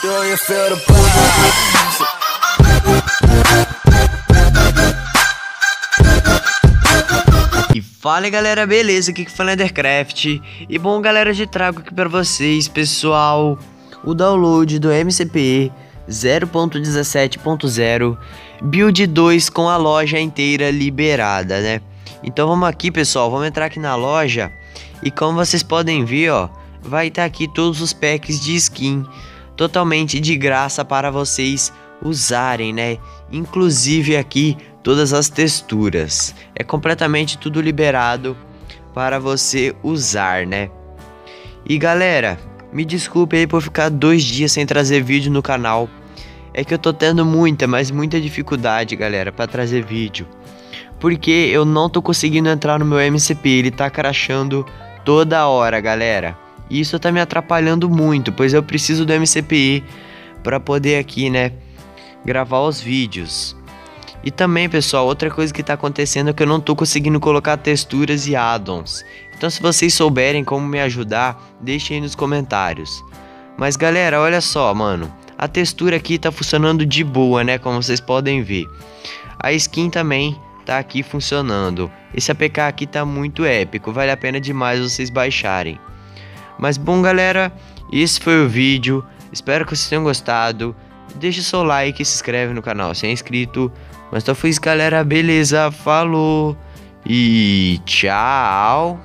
Do you feel the vibes? E fala galera, beleza? Aqui que fala Endercraft. E bom galera, eu trago aqui pra vocês, pessoal, o download do MCPE 0.17.0 Build 2 com a loja inteira liberada, né? Então vamos aqui, pessoal, vamos entrar aqui na loja. E como vocês podem ver, ó, vai estar aqui todos os packs de skin totalmente de graça para vocês usarem, né? Inclusive aqui todas as texturas. É completamente tudo liberado para você usar, né? E galera, me desculpe aí por ficar 2 dias sem trazer vídeo no canal. É que eu tô tendo muita dificuldade, galera, para trazer vídeo. Porque eu não tô conseguindo entrar no meu MCP, ele tá crashando toda hora, galera. E isso tá me atrapalhando muito, pois eu preciso do MCPE para poder aqui, né, gravar os vídeos. E também, pessoal, outra coisa que tá acontecendo é que eu não tô conseguindo colocar texturas e addons. Então se vocês souberem como me ajudar, deixem aí nos comentários. Mas galera, olha só, mano, a textura aqui tá funcionando de boa, né, como vocês podem ver. A skin também tá aqui funcionando. Esse APK aqui tá muito épico, vale a pena demais vocês baixarem. Mas bom galera, esse foi o vídeo, espero que vocês tenham gostado. Deixa o seu like e se inscreve no canal se é inscrito. Mas então foi isso galera, beleza, falou e tchau.